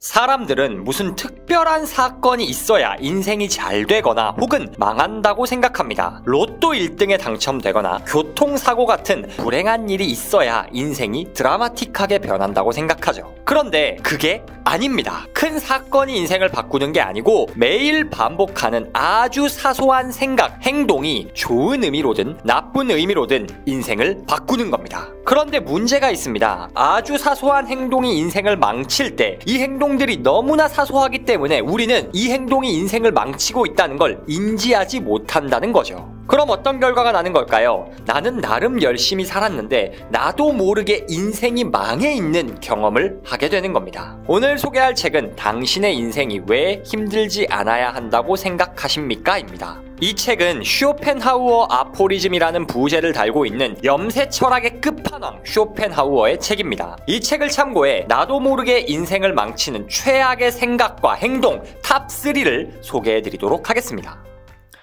사람들은 무슨 특별한 사건이 있어야 인생이 잘 되거나 혹은 망한다고 생각합니다. 로또 1등에 당첨되거나 교통사고 같은 불행한 일이 있어야 인생이 드라마틱하게 변한다고 생각하죠. 그런데 그게 아닙니다. 큰 사건이 인생을 바꾸는 게 아니고 매일 반복하는 아주 사소한 생각, 행동이 좋은 의미로든 나쁜 의미로든 인생을 바꾸는 겁니다. 그런데 문제가 있습니다. 아주 사소한 행동이 인생을 망칠 때 이 행동들이 너무나 사소하기 때문에 우리는 이 행동이 인생을 망치고 있다는 걸 인지하지 못한다는 거죠. 그럼 어떤 결과가 나는 걸까요? 나는 나름 열심히 살았는데 나도 모르게 인생이 망해 있는 경험을 하게 되는 겁니다. 오늘 소개할 책은 당신의 인생이 왜 힘들지 않아야 한다고 생각하십니까? 입니다. 이 책은 쇼펜하우어 아포리즘이라는 부제를 달고 있는 염세 철학의 끝판왕 쇼펜하우어의 책입니다. 이 책을 참고해 나도 모르게 인생을 망치는 최악의 생각과 행동 탑3를 소개해드리도록 하겠습니다.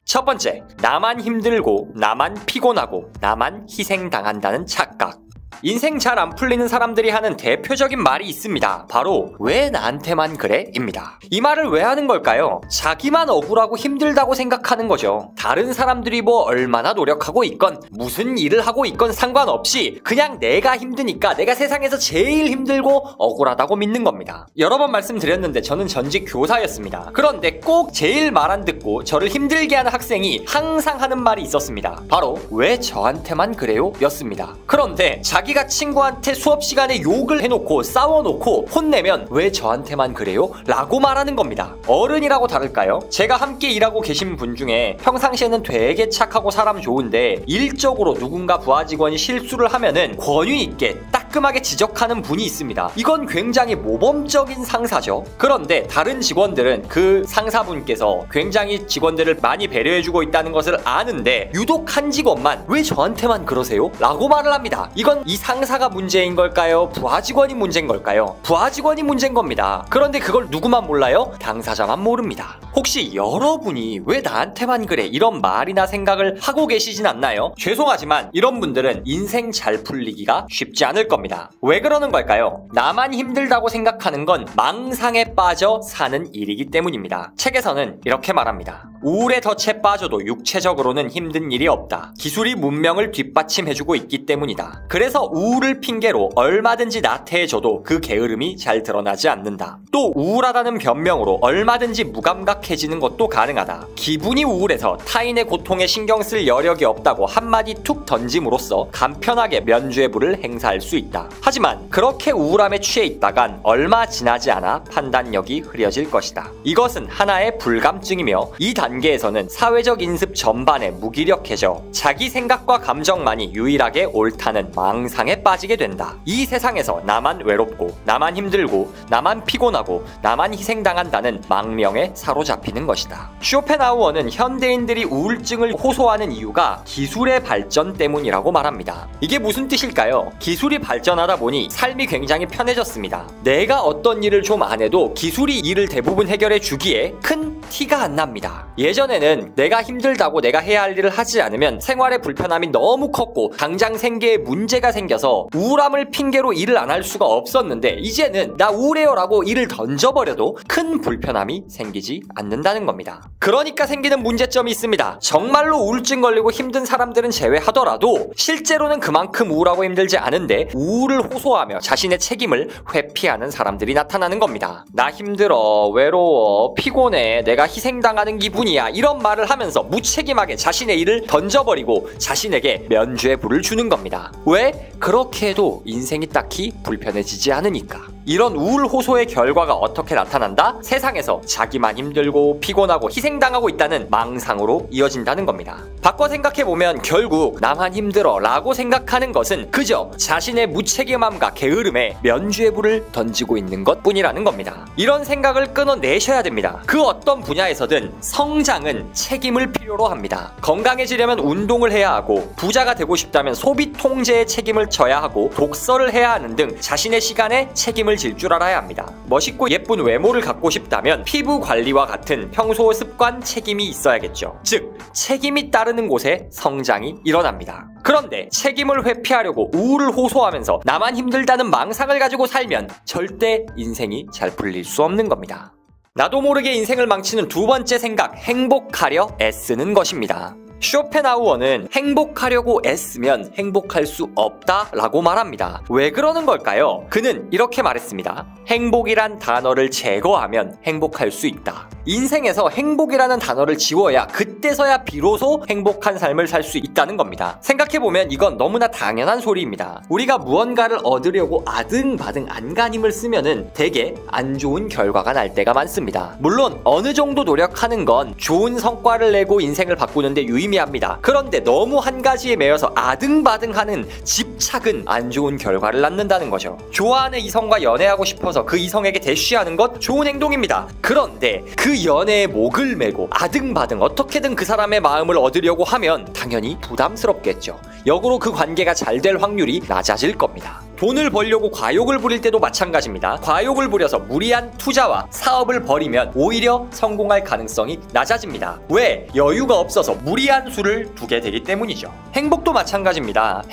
첫 번째, 나만 힘들고 나만 피곤하고 나만 희생당한다는 착각. 인생 잘 안 풀리는 사람들이 하는 대표적인 말이 있습니다. 바로 왜 나한테만 그래? 입니다. 이 말을 왜 하는 걸까요? 자기만 억울하고 힘들다고 생각하는 거죠. 다른 사람들이 뭐 얼마나 노력하고 있건 무슨 일을 하고 있건 상관없이 그냥 내가 힘드니까 내가 세상에서 제일 힘들고 억울하다고 믿는 겁니다. 여러 번 말씀드렸는데 저는 전직 교사였습니다. 그런데 꼭 제일 말 안 듣고 저를 힘들게 하는 학생이 항상 하는 말이 있었습니다. 바로 왜 저한테만 그래요? 였습니다. 그런데 자기가 친구한테 수업 시간에 욕을 해놓고 싸워놓고 혼내면 왜 저한테만 그래요? 라고 말하는 겁니다. 어른이라고 다를까요? 제가 함께 일하고 계신 분 중에 평상시에는 되게 착하고 사람 좋은데 일적으로 누군가 부하 직원이 실수를 하면은 권위 있게 따끔하게 지적하는 분이 있습니다. 이건 굉장히 모범적인 상사죠. 그런데 다른 직원들은 그 상사분께서 굉장히 직원들을 많이 배려해주고 있다는 것을 아는데 유독 한 직원만 왜 저한테만 그러세요? 라고 말을 합니다. 이건 이 상사가 문제인 걸까요? 부하 직원이 문제인 걸까요? 부하 직원이 문제인 겁니다. 그런데 그걸 누구만 몰라요? 당사자만 모릅니다. 혹시 여러분이 왜 나한테만 그래? 이런 말이나 생각을 하고 계시진 않나요? 죄송하지만 이런 분들은 인생 잘 풀리기가 쉽지 않을 겁니다. 왜 그러는 걸까요? 나만 힘들다고 생각하는 건 망상에 빠져 사는 일이기 때문입니다. 책에서는 이렇게 말합니다. 우울에 덫에 빠져도 육체적으로는 힘든 일이 없다. 기술이 문명을 뒷받침해주고 있기 때문이다. 그래서 우울을 핑계로 얼마든지 나태해져도 그 게으름이 잘 드러나지 않는다. 또 우울하다는 변명으로 얼마든지 무감각해지는 것도 가능하다. 기분이 우울해서 타인의 고통에 신경 쓸 여력이 없다고 한마디 툭 던짐으로써 간편하게 면죄부를 행사할 수 있다. 하지만 그렇게 우울함에 취해 있다간 얼마 지나지 않아 판단력이 흐려질 것이다. 이것은 하나의 불감증이며 이 단계에서는 사회적 인습 전반에 무기력해져 자기 생각과 감정만이 유일하게 옳다는 망상에 빠지게 된다. 이 세상에서 나만 외롭고 나만 힘들고 나만 피곤하고 나만 희생당한다는 망령에 사로잡히는 것이다. 쇼펜하우어는 현대인들이 우울증을 호소하는 이유가 기술의 발전 때문이라고 말합니다. 이게 무슨 뜻일까요? 기술이 발전하다 보니 삶이 굉장히 편해졌습니다. 내가 어떤 일을 좀 안 해도 기술이 일을 대부분 해결해 주기에 큰 티가 안 납니다. 예전에는 내가 힘들다고 내가 해야 할 일을 하지 않으면 생활의 불편함이 너무 컸고 당장 생계에 문제가 생겨서 우울함을 핑계로 일을 안 할 수가 없었는데 이제는 나 우울해요 라고 일을 던져버려도 큰 불편함이 생기지 않는다는 겁니다. 그러니까 생기는 문제점이 있습니다. 정말로 우울증 걸리고 힘든 사람들은 제외하더라도 실제로는 그만큼 우울하고 힘들지 않은데 우울을 호소하며 자신의 책임을 회피하는 사람들이 나타나는 겁니다. 나 힘들어, 외로워, 피곤해, 내가 희생당하는 기분이야 이런 말을 하면서 무책임하게 자신의 일을 던져버리고 자신에게 면죄부를 주는 겁니다. 왜? 그렇게 해도 인생이 딱히 불편해지지 않으니까. 이런 우울 호소의 결과가 어떻게 나타난다? 세상에서 자기만 힘들고 피곤하고 희생당하고 있다는 망상으로 이어진다는 겁니다. 바꿔 생각해보면 결국 나만 힘들어 라고 생각하는 것은 그저 자신의 무책임함과 게으름에 면죄부를 던지고 있는 것 뿐이라는 겁니다. 이런 생각을 끊어내셔야 됩니다. 그 어떤 분야에서든 성장은 책임을 필요로 합니다. 건강해지려면 운동을 해야 하고, 부자가 되고 싶다면 소비 통제에 책임을 져야 하고, 독서를 해야 하는 등 자신의 시간에 책임을 질 줄 알아야 합니다. 멋있고 예쁜 외모를 갖고 싶다면 피부 관리와 같은 평소 습관 책임이 있어야겠죠. 즉, 책임이 따르는 곳에 성장이 일어납니다. 그런데 책임을 회피하려고 우울을 호소하면서 나만 힘들다는 망상을 가지고 살면 절대 인생이 잘 풀릴 수 없는 겁니다. 나도 모르게 인생을 망치는 두 번째 생각, 행복하려 애쓰는 것입니다. 쇼펜하우어는 행복하려고 애쓰면 행복할 수 없다라고 말합니다. 왜 그러는 걸까요? 그는 이렇게 말했습니다. 행복이란 단어를 제거하면 행복할 수 있다. 인생에서 행복이라는 단어를 지워야 그때서야 비로소 행복한 삶을 살 수 있다는 겁니다. 생각해보면 이건 너무나 당연한 소리입니다. 우리가 무언가를 얻으려고 아등바등 안간힘을 쓰면은 되게 안 좋은 결과가 날 때가 많습니다. 물론 어느 정도 노력하는 건 좋은 성과를 내고 인생을 바꾸는데 유의미합니다. 그런데 너무 한 가지에 매여서 아등바등하는 집착은 안 좋은 결과를 낳는다는 거죠. 좋아하는 이성과 연애하고 싶어서 그 이성에게 대쉬하는 것 좋은 행동입니다. 그런데 그 연애에 목을 메고 아등바등 어떻게든 그 사람의 마음을 얻으려고 하면 당연히 부담스럽겠죠. 역으로 그 관계가 잘 될 확률이 낮아질 겁니다. 돈을 벌려고 과욕을 부릴 때도 마찬가지입니다. 과욕을 부려서 무리한 투자와 사업을 벌이면 오히려 성공할 가능성이 낮아집니다. 왜? 여유가 없어서 무리한 수를 두게 되기 때문이죠. 행복도 마찬가지입니다.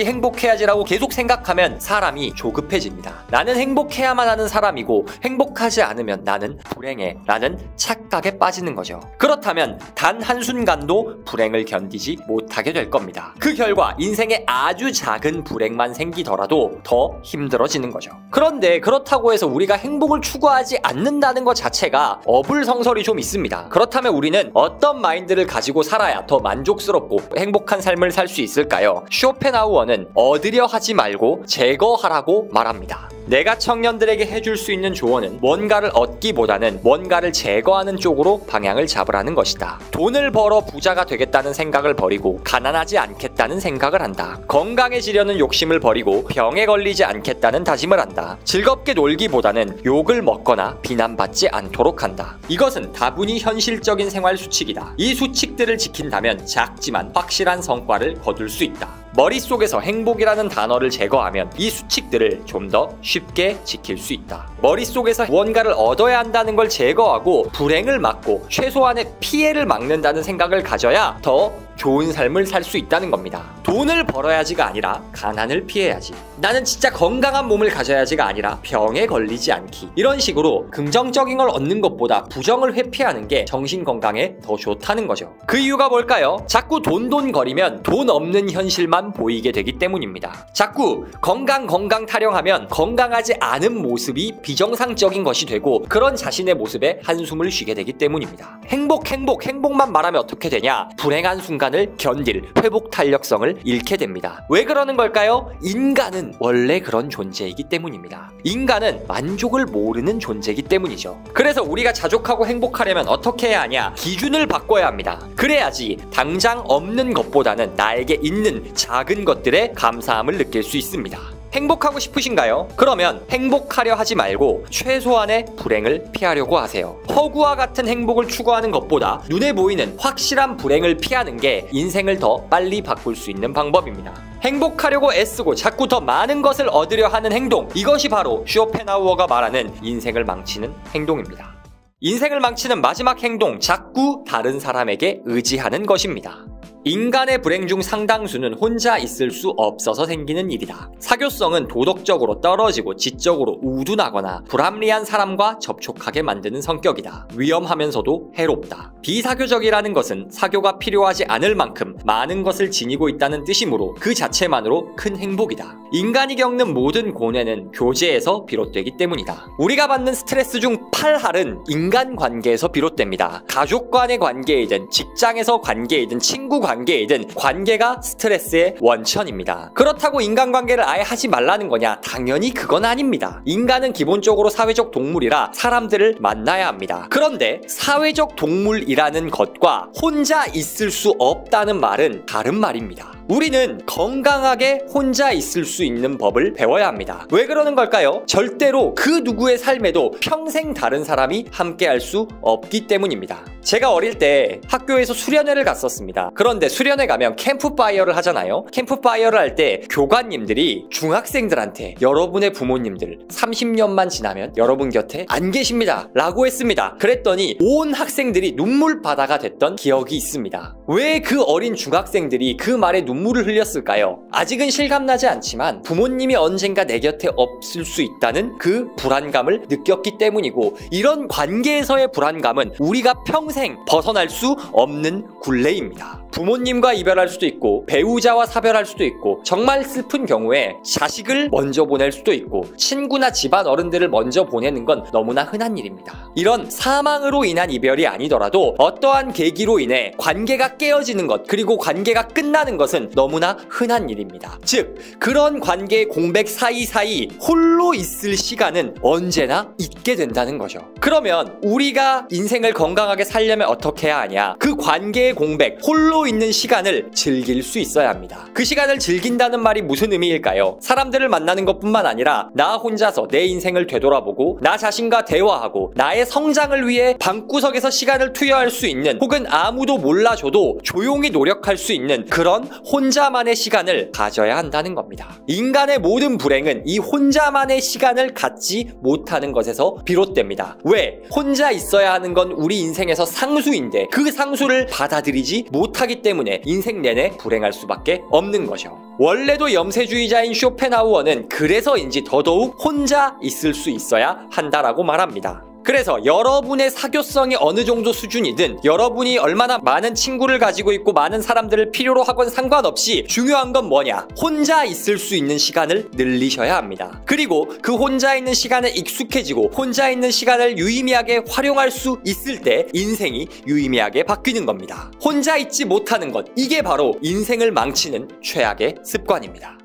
행복해야지라고 계속 생각하면 사람이 조급해집니다. 나는 행복해야만 하는 사람이고 행복하지 않으면 나는 불행해 라는 착각에 빠지는 거죠. 그렇다면 단 한순간도 불행을 견디지 못하게 될 겁니다. 그 결과 인생에 아주 작은 불행만 생기더라도 더 힘들어지는 거죠. 그런데 그렇다고 해서 우리가 행복을 추구하지 않는다는 것 자체가 어불성설이 좀 있습니다. 그렇다면 우리는 어떤 마인드를 가지고 살아야 더 만족스럽고 행복한 삶을 살 수 있을까요? 쇼펜하우어는 얻으려 하지 말고 제거하라고 말합니다. 내가 청년들에게 해줄 수 있는 조언은 뭔가를 얻기보다는 뭔가를 제거하는 쪽으로 방향을 잡으라는 것이다. 돈을 벌어 부자가 되겠다는 생각을 버리고 가난하지 않겠다는 생각을 한다. 건강해지려는 욕심을 버리고 병에 걸리지 않겠다는 다짐을 한다. 즐겁게 놀기보다는 욕을 먹거나 비난받지 않도록 한다. 이것은 다분히 현실적인 생활 수칙이다. 이 수칙들을 지킨다면 작지만 확실한 성과를 거둘 수 있다. 머릿속에서 행복이라는 단어를 제거하면 이 수칙들을 좀 더 쉽게 지킬 수 있다. 머릿속에서 무언가를 얻어야 한다는 걸 제거하고 불행을 막고 최소한의 피해를 막는다는 생각을 가져야 더 좋은 삶을 살 수 있다는 겁니다. 돈을 벌어야지가 아니라 가난을 피해야지. 나는 진짜 건강한 몸을 가져야지가 아니라 병에 걸리지 않기. 이런 식으로 긍정적인 걸 얻는 것보다 부정을 회피하는 게 정신 건강에 더 좋다는 거죠. 그 이유가 뭘까요? 자꾸 돈거리면 돈 없는 현실만 보이게 되기 때문입니다. 자꾸 건강 타령하면 건강하지 않은 모습이 비정상적인 것이 되고 그런 자신의 모습에 한숨을 쉬게 되기 때문입니다. 행복만 말하면 어떻게 되냐? 불행한 순간을 견딜 회복 탄력성을 잃게 됩니다. 왜 그러는 걸까요? 인간은 원래 그런 존재이기 때문입니다. 인간은 만족을 모르는 존재이기 때문이죠. 그래서 우리가 자족하고 행복하려면 어떻게 해야 하냐? 기준을 바꿔야 합니다. 그래야지 당장 없는 것보다는 나에게 있는 작은 것들에 감사함을 느낄 수 있습니다. 행복하고 싶으신가요? 그러면 행복하려 하지 말고 최소한의 불행을 피하려고 하세요. 허구와 같은 행복을 추구하는 것보다 눈에 보이는 확실한 불행을 피하는 게 인생을 더 빨리 바꿀 수 있는 방법입니다. 행복하려고 애쓰고 자꾸 더 많은 것을 얻으려 하는 행동, 이것이 바로 쇼펜하우어가 말하는 인생을 망치는 행동입니다. 인생을 망치는 마지막 행동, 자꾸 다른 사람에게 의지하는 것입니다. 인간의 불행 중 상당수는 혼자 있을 수 없어서 생기는 일이다. 사교성은 도덕적으로 떨어지고 지적으로 우둔하거나 불합리한 사람과 접촉하게 만드는 성격이다. 위험하면서도 해롭다. 비사교적이라는 것은 사교가 필요하지 않을 만큼 많은 것을 지니고 있다는 뜻이므로 그 자체만으로 큰 행복이다. 인간이 겪는 모든 고뇌는 교제에서 비롯되기 때문이다. 우리가 받는 스트레스 중 8할은 인간관계에서 비롯됩니다. 가족 간의 관계이든 직장에서 관계이든 친구 관계이든 관계가 스트레스의 원천입니다. 그렇다고 인간관계를 아예 하지 말라는 거냐? 당연히 그건 아닙니다. 인간은 기본적으로 사회적 동물이라 사람들을 만나야 합니다. 그런데 사회적 동물이라는 것과 혼자 있을 수 없다는 말은 다른 말입니다. 우리는 건강하게 혼자 있을 수 있는 법을 배워야 합니다. 왜 그러는 걸까요? 절대로 그 누구의 삶에도 평생 다른 사람이 함께할 수 없기 때문입니다. 제가 어릴 때 학교에서 수련회를 갔었습니다. 그런데 수련회 가면 캠프파이어를 하잖아요. 캠프파이어를 할 때 교관님들이 중학생들한테 여러분의 부모님들 30년만 지나면 여러분 곁에 안 계십니다 라고 했습니다. 그랬더니 온 학생들이 눈물바다가 됐던 기억이 있습니다. 왜 그 어린 중학생들이 그 말에 눈물을 흘렸을까요? 아직은 실감나지 않지만 부모님이 언젠가 내 곁에 없을 수 있다는 그 불안감을 느꼈기 때문이고, 이런 관계에서의 불안감은 우리가 평생 벗어날 수 없는 굴레입니다. 부모님과 이별할 수도 있고, 배우자와 사별할 수도 있고, 정말 슬픈 경우에 자식을 먼저 보낼 수도 있고, 친구나 집안 어른들을 먼저 보내는 건 너무나 흔한 일입니다. 이런 사망으로 인한 이별이 아니더라도 어떠한 계기로 인해 관계가 깨어지는 것, 그리고 관계가 끝나는 것은 너무나 흔한 일입니다. 즉, 그런 관계의 공백 사이사이 홀로 있을 시간은 언제나 있게 된다는 거죠. 그러면 우리가 인생을 건강하게 살려면 어떻게 해야 하냐? 그 관계의 공백, 홀로 있는 시간을 즐길 수 있어야 합니다. 그 시간을 즐긴다는 말이 무슨 의미일까요? 사람들을 만나는 것뿐만 아니라 나 혼자서 내 인생을 되돌아보고 나 자신과 대화하고 나의 성장을 위해 방구석에서 시간을 투여할 수 있는, 혹은 아무도 몰라줘도 조용히 노력할 수 있는 그런 혼자만의 시간을 가져야 한다는 겁니다. 인간의 모든 불행은 이 혼자만의 시간을 갖지 못하는 것에서 비롯됩니다. 왜? 혼자 있어야 하는 건 우리 인생에서 상수인데 그 상수를 받아들이지 못하기 때문에 인생 내내 불행할 수밖에 없는 거죠. 원래도 염세주의자인 쇼펜하우어는 그래서인지 더더욱 혼자 있을 수 있어야 한다라고 말합니다. 그래서 여러분의 사교성이 어느 정도 수준이든, 여러분이 얼마나 많은 친구를 가지고 있고 많은 사람들을 필요로 하건 상관없이 중요한 건 뭐냐? 혼자 있을 수 있는 시간을 늘리셔야 합니다. 그리고 그 혼자 있는 시간에 익숙해지고 혼자 있는 시간을 유의미하게 활용할 수 있을 때 인생이 유의미하게 바뀌는 겁니다. 혼자 있지 못하는 것, 이게 바로 인생을 망치는 최악의 습관입니다.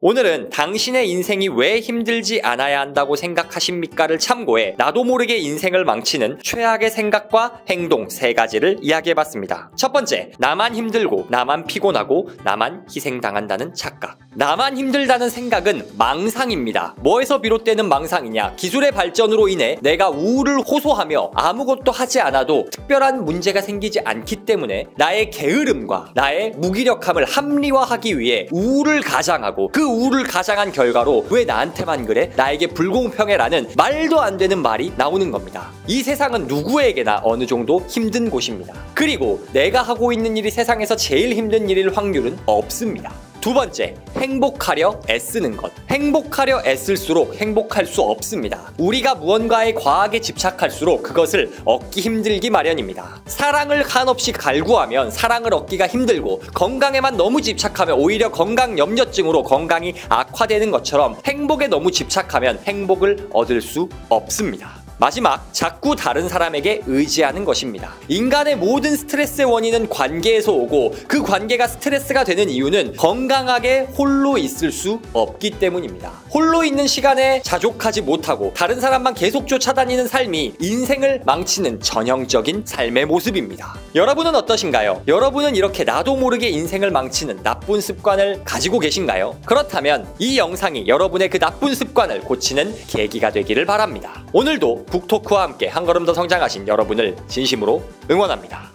오늘은 당신의 인생이 왜 힘들지 않아야 한다고 생각하십니까를 참고해 나도 모르게 인생을 망치는 최악의 생각과 행동 3가지를 이야기해봤습니다. 첫 번째, 나만 힘들고 나만 피곤하고 나만 희생당한다는 착각. 나만 힘들다는 생각은 망상입니다. 뭐에서 비롯되는 망상이냐? 기술의 발전으로 인해 내가 우울을 호소하며 아무것도 하지 않아도 특별한 문제가 생기지 않기 때문에 나의 게으름과 나의 무기력함을 합리화하기 위해 우울을 가장하고, 그 우울을 가장한 결과로 왜 나한테만 그래? 나에게 불공평해라는 말도 안 되는 말이 나오는 겁니다. 이 세상은 누구에게나 어느 정도 힘든 곳입니다. 그리고 내가 하고 있는 일이 세상에서 제일 힘든 일일 확률은 없습니다. 두 번째, 행복하려 애쓰는 것. 행복하려 애쓸수록 행복할 수 없습니다. 우리가 무언가에 과하게 집착할수록 그것을 얻기 힘들기 마련입니다. 사랑을 한없이 갈구하면 사랑을 얻기가 힘들고, 건강에만 너무 집착하면 오히려 건강 염려증으로 건강이 악화되는 것처럼 행복에 너무 집착하면 행복을 얻을 수 없습니다. 마지막, 자꾸 다른 사람에게 의지하는 것입니다. 인간의 모든 스트레스의 원인은 관계에서 오고, 그 관계가 스트레스가 되는 이유는 건강하게 홀로 있을 수 없기 때문입니다. 홀로 있는 시간에 자족하지 못하고 다른 사람만 계속 쫓아다니는 삶이 인생을 망치는 전형적인 삶의 모습입니다. 여러분은 어떠신가요? 여러분은 이렇게 나도 모르게 인생을 망치는 나쁜 습관을 가지고 계신가요? 그렇다면 이 영상이 여러분의 그 나쁜 습관을 고치는 계기가 되기를 바랍니다. 오늘도 북토크와 함께 한 걸음 더 성장하신 여러분을 진심으로 응원합니다.